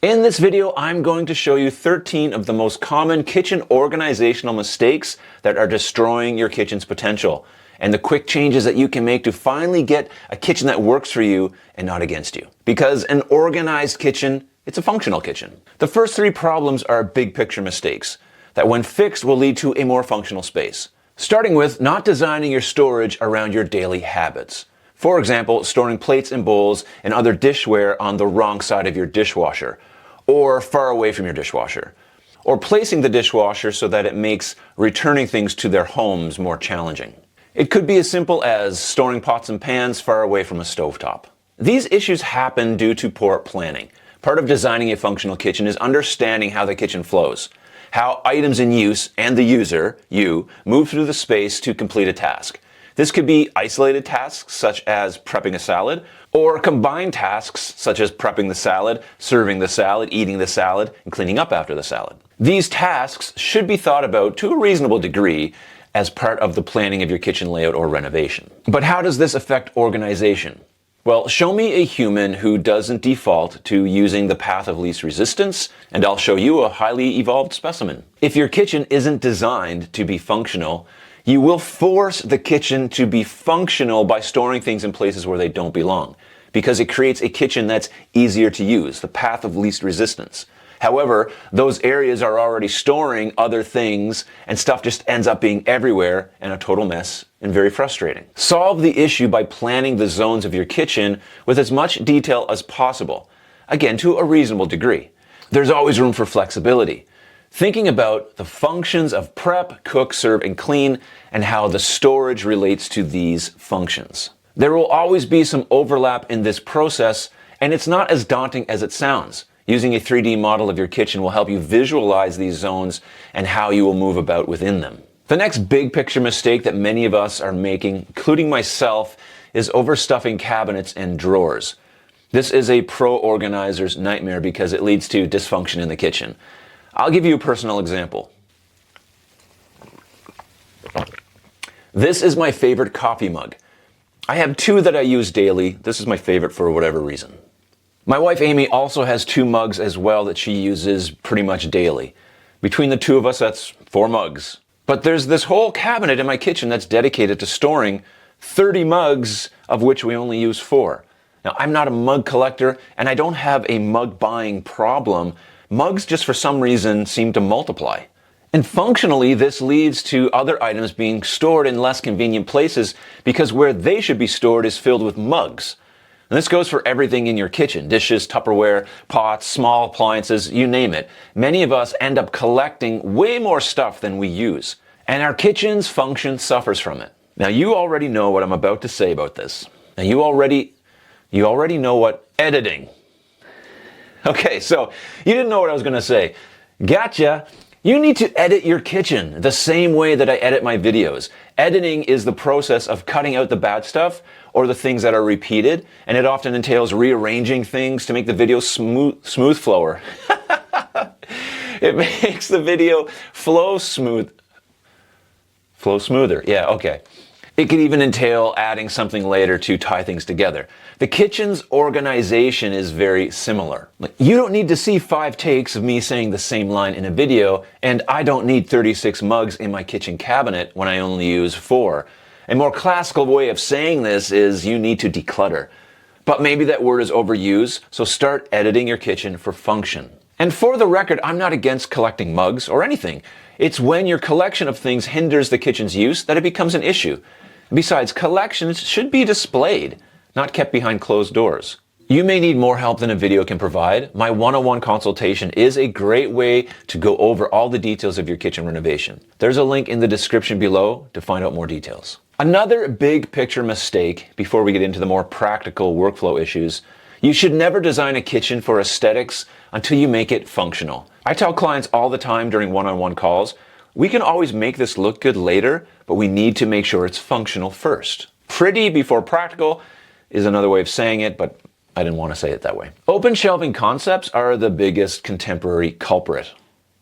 In this video, I'm going to show you 13 of the most common kitchen organizational mistakes that are destroying your kitchen's potential, and the quick changes that you can make to finally get a kitchen that works for you and not against you. Because an organized kitchen, it's a functional kitchen. The first 3 problems are big picture mistakes that when fixed will lead to a more functional space. Starting with not designing your storage around your daily habits. For example, storing plates and bowls and other dishware on the wrong side of your dishwasher, or far away from your dishwasher, or placing the dishwasher so that it makes returning things to their homes more challenging. It could be as simple as storing pots and pans far away from a stovetop. These issues happen due to poor planning. Part of designing a functional kitchen is understanding how the kitchen flows, how items in use and the user, you, move through the space to complete a task. This could be isolated tasks such as prepping a salad, or combined tasks such as prepping the salad, serving the salad, eating the salad, and cleaning up after the salad. These tasks should be thought about to a reasonable degree as part of the planning of your kitchen layout or renovation. But how does this affect organization? Well, show me a human who doesn't default to using the path of least resistance, and I'll show you a highly evolved specimen. If your kitchen isn't designed to be functional, you will force the kitchen to be functional by storing things in places where they don't belong, because it creates a kitchen that's easier to use, the path of least resistance. However, those areas are already storing other things, and stuff just ends up being everywhere and a total mess and very frustrating. Solve the issue by planning the zones of your kitchen with as much detail as possible, again, to a reasonable degree. There's always room for flexibility. Thinking about the functions of prep, cook, serve, and clean, and how the storage relates to these functions. There will always be some overlap in this process, and it's not as daunting as it sounds. Using a 3D model of your kitchen will help you visualize these zones and how you will move about within them. The next big picture mistake that many of us are making, including myself, is overstuffing cabinets and drawers. This is a pro organizer's nightmare because it leads to dysfunction in the kitchen. I'll give you a personal example. This is my favorite coffee mug. I have 2 that I use daily. This is my favorite for whatever reason. My wife Amy also has 2 mugs as well that she uses pretty much daily. Between the 2 of us, that's 4 mugs. But there's this whole cabinet in my kitchen that's dedicated to storing 30 mugs, of which we only use 4. Now, I'm not a mug collector, and I don't have a mug buying problem. Mugs just for some reason seem to multiply. And functionally, this leads to other items being stored in less convenient places because where they should be stored is filled with mugs. And this goes for everything in your kitchen: dishes, Tupperware, pots, small appliances, you name it. Many of us end up collecting way more stuff than we use, and our kitchen's function suffers from it. Now, you already know what I'm about to say about this. Now, you already know what editing. Okay, so you didn't know what I was going to say. Gotcha. You need to edit your kitchen the same way that I edit my videos. Editing is the process of cutting out the bad stuff or the things that are repeated, and it often entails rearranging things to make the video smooth flower. It makes the video flow smoother. Yeah, okay. It could even entail adding something later to tie things together. The kitchen's organization is very similar. You don't need to see 5 takes of me saying the same line in a video, and I don't need 36 mugs in my kitchen cabinet when I only use 4. A more classical way of saying this is you need to declutter. But maybe that word is overused, so start editing your kitchen for function. And for the record, I'm not against collecting mugs or anything. It's when your collection of things hinders the kitchen's use that it becomes an issue. Besides, collections should be displayed, not kept behind closed doors. You may need more help than a video can provide. My one-on-one consultation is a great way to go over all the details of your kitchen renovation. There's a link in the description below to find out more details. Another big picture mistake, before we get into the more practical workflow issues, you should never design a kitchen for aesthetics until you make it functional. I tell clients all the time during one-on-one calls, we can always make this look good later, but we need to make sure it's functional first. Pretty before practical is another way of saying it, but I didn't want to say it that way. Open shelving concepts are the biggest contemporary culprit.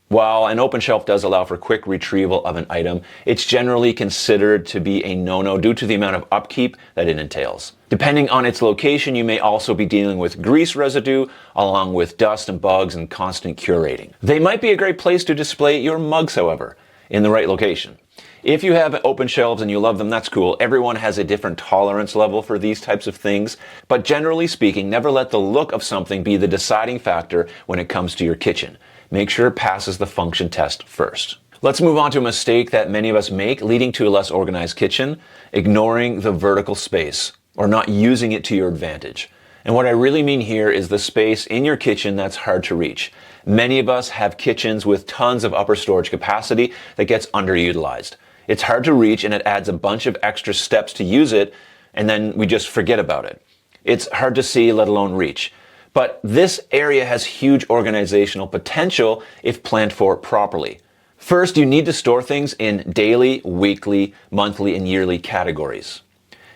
While an open shelf does allow for quick retrieval of an item, it's generally considered to be a no-no due to the amount of upkeep that it entails. Depending on its location, you may also be dealing with grease residue, along with dust and bugs and constant curating. They might be a great place to display your mugs, however, in the right location. If you have open shelves and you love them, that's cool. Everyone has a different tolerance level for these types of things, but generally speaking, never let the look of something be the deciding factor when it comes to your kitchen. Make sure it passes the function test first. Let's move on to a mistake that many of us make, leading to a less organized kitchen: ignoring the vertical space, or not using it to your advantage. And what I really mean here is the space in your kitchen that's hard to reach. Many of us have kitchens with tons of upper storage capacity that gets underutilized. It's hard to reach, and it adds a bunch of extra steps to use it, and then we just forget about it. It's hard to see, let alone reach. But this area has huge organizational potential if planned for properly. First, you need to store things in daily, weekly, monthly, and yearly categories.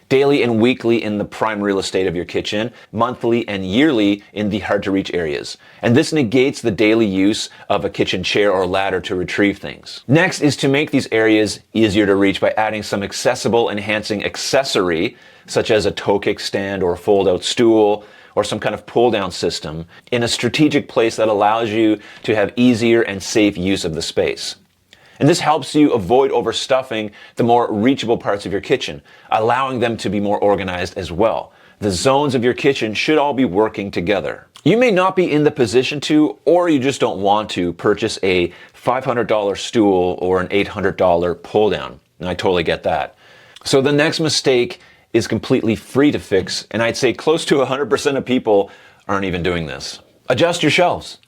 Daily and weekly in the prime real estate of your kitchen, monthly and yearly in the hard-to-reach areas. And this negates the daily use of a kitchen chair or ladder to retrieve things. Next is to make these areas easier to reach by adding some accessible enhancing accessory, such as a toe kickstand or a fold-out stool, or some kind of pull-down system, in a strategic place that allows you to have easier and safe use of the space. And this helps you avoid overstuffing the more reachable parts of your kitchen, allowing them to be more organized as well. The zones of your kitchen should all be working together. You may not be in the position to, or you just don't want to, purchase a $500 stool or an $800 pull-down. And I totally get that. So the next mistake is completely free to fix, and I'd say close to 100% of people aren't even doing this. Adjust your shelves.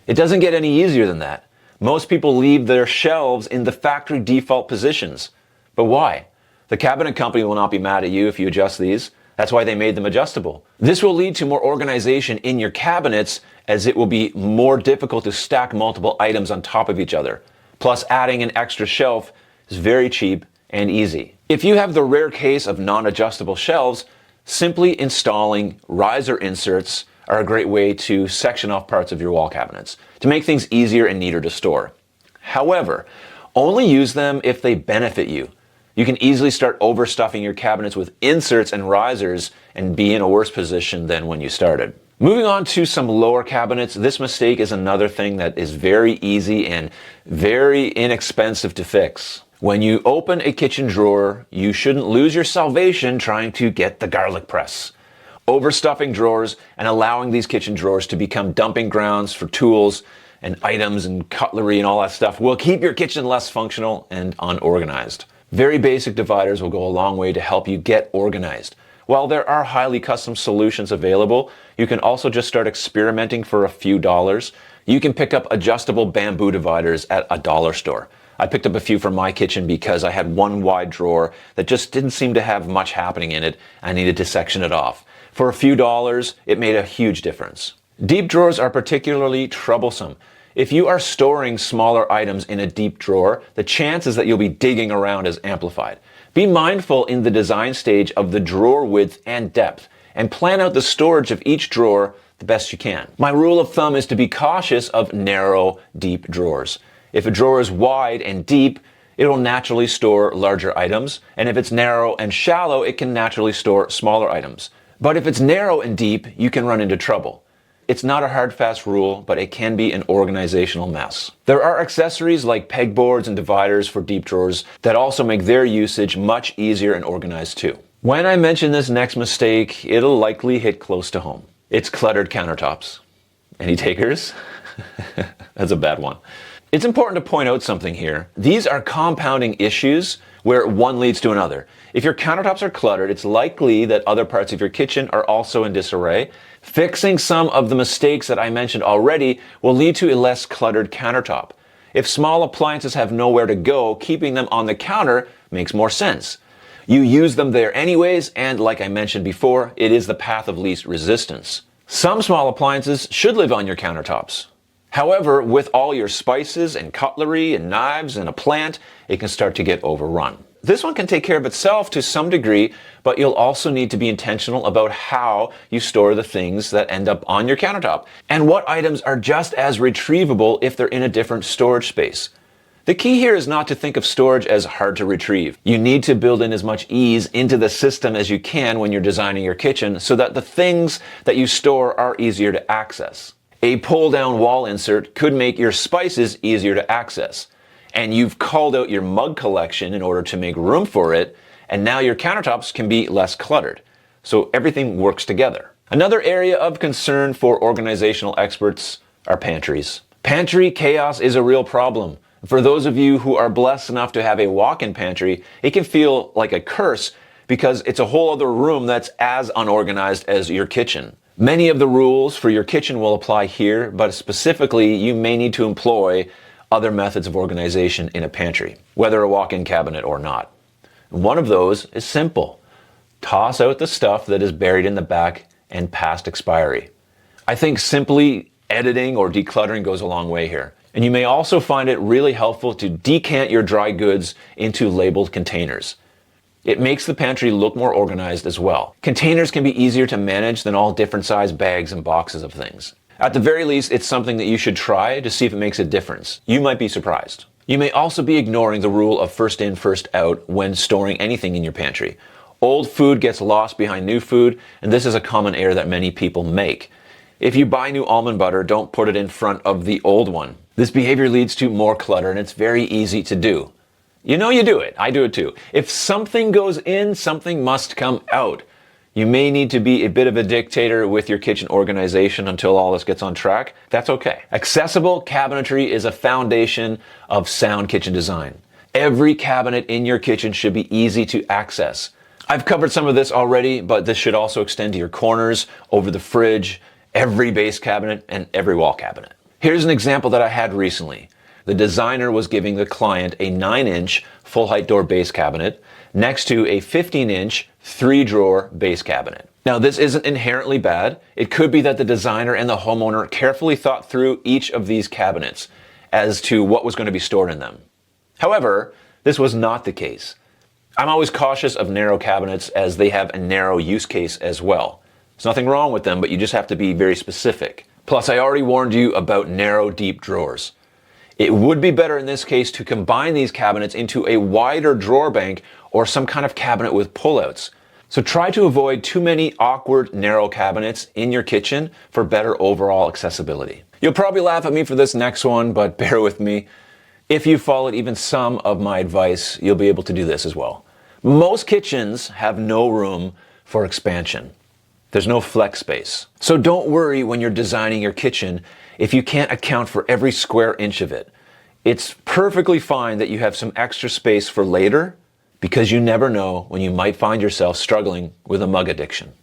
It doesn't get any easier than that. Most people leave their shelves in the factory default positions. But why? The cabinet company will not be mad at you if you adjust these. That's why they made them adjustable. This will lead to more organization in your cabinets, as it will be more difficult to stack multiple items on top of each other. Plus, adding an extra shelf is very cheap and easy. If you have the rare case of non-adjustable shelves, simply installing riser inserts are a great way to section off parts of your wall cabinets to make things easier and neater to store. However, only use them if they benefit you. You can easily start overstuffing your cabinets with inserts and risers and be in a worse position than when you started. Moving on to some lower cabinets, this mistake is another thing that is very easy and very inexpensive to fix. When you open a kitchen drawer, you shouldn't lose your salvation trying to get the garlic press. Overstuffing drawers and allowing these kitchen drawers to become dumping grounds for tools and items and cutlery and all that stuff will keep your kitchen less functional and unorganized. Very basic dividers will go a long way to help you get organized. While there are highly custom solutions available, you can also just start experimenting for a few dollars. You can pick up adjustable bamboo dividers at a dollar store. I picked up a few for my kitchen because I had one wide drawer that just didn't seem to have much happening in it. I needed to section it off. For a few dollars, it made a huge difference. Deep drawers are particularly troublesome. If you are storing smaller items in a deep drawer, the chances that you'll be digging around is amplified. Be mindful in the design stage of the drawer width and depth, and plan out the storage of each drawer the best you can. My rule of thumb is to be cautious of narrow, deep drawers. If a drawer is wide and deep, it will naturally store larger items, and if it's narrow and shallow, it can naturally store smaller items. But if it's narrow and deep, you can run into trouble. It's not a hard, fast rule, but it can be an organizational mess. There are accessories like pegboards and dividers for deep drawers that also make their usage much easier and organized too. When I mention this next mistake, it'll likely hit close to home. It's cluttered countertops. Any takers? That's a bad one. It's important to point out something here. These are compounding issues where one leads to another. If your countertops are cluttered, it's likely that other parts of your kitchen are also in disarray. Fixing some of the mistakes that I mentioned already will lead to a less cluttered countertop. If small appliances have nowhere to go, keeping them on the counter makes more sense. You use them there anyways, and like I mentioned before, it is the path of least resistance. Some small appliances should live on your countertops. However, with all your spices and cutlery and knives and a plant, it can start to get overrun. This one can take care of itself to some degree, but you'll also need to be intentional about how you store the things that end up on your countertop and what items are just as retrievable if they're in a different storage space. The key here is not to think of storage as hard to retrieve. You need to build in as much ease into the system as you can when you're designing your kitchen so that the things that you store are easier to access. A pull-down wall insert could make your spices easier to access. And you've culled out your mug collection in order to make room for it, and now your countertops can be less cluttered. So everything works together. Another area of concern for organizational experts are pantries. Pantry chaos is a real problem. For those of you who are blessed enough to have a walk-in pantry, it can feel like a curse because it's a whole other room that's as unorganized as your kitchen. Many of the rules for your kitchen will apply here, but specifically you may need to employ other methods of organization in a pantry, whether a walk-in cabinet or not. One of those is simple. Toss out the stuff that is buried in the back and past expiry. I think simply editing or decluttering goes a long way here. And you may also find it really helpful to decant your dry goods into labeled containers. It makes the pantry look more organized as well. Containers can be easier to manage than all different size bags and boxes of things. At the very least, it's something that you should try to see if it makes a difference. You might be surprised. You may also be ignoring the rule of first in, first out when storing anything in your pantry. Old food gets lost behind new food, and this is a common error that many people make. If you buy new almond butter, don't put it in front of the old one. This behavior leads to more clutter, and it's very easy to do. You know you do it. I do it too. If something goes in, something must come out. You may need to be a bit of a dictator with your kitchen organization until all this gets on track. That's okay. Accessible cabinetry is a foundation of sound kitchen design. Every cabinet in your kitchen should be easy to access. I've covered some of this already, but this should also extend to your corners, over the fridge, every base cabinet, and every wall cabinet. Here's an example that I had recently. The designer was giving the client a 9-inch full-height door base cabinet next to a 15-inch 3-drawer base cabinet. Now, this isn't inherently bad. It could be that the designer and the homeowner carefully thought through each of these cabinets as to what was going to be stored in them. However, this was not the case. I'm always cautious of narrow cabinets as they have a narrow use case as well. There's nothing wrong with them, but you just have to be very specific. Plus, I already warned you about narrow, deep drawers. It would be better in this case to combine these cabinets into a wider drawer bank or some kind of cabinet with pullouts. So try to avoid too many awkward, narrow cabinets in your kitchen for better overall accessibility. You'll probably laugh at me for this next one, but bear with me. If you followed even some of my advice, you'll be able to do this as well. Most kitchens have no room for expansion. There's no flex space. So don't worry when you're designing your kitchen if you can't account for every square inch of it. It's perfectly fine that you have some extra space for later, because you never know when you might find yourself struggling with a mug addiction.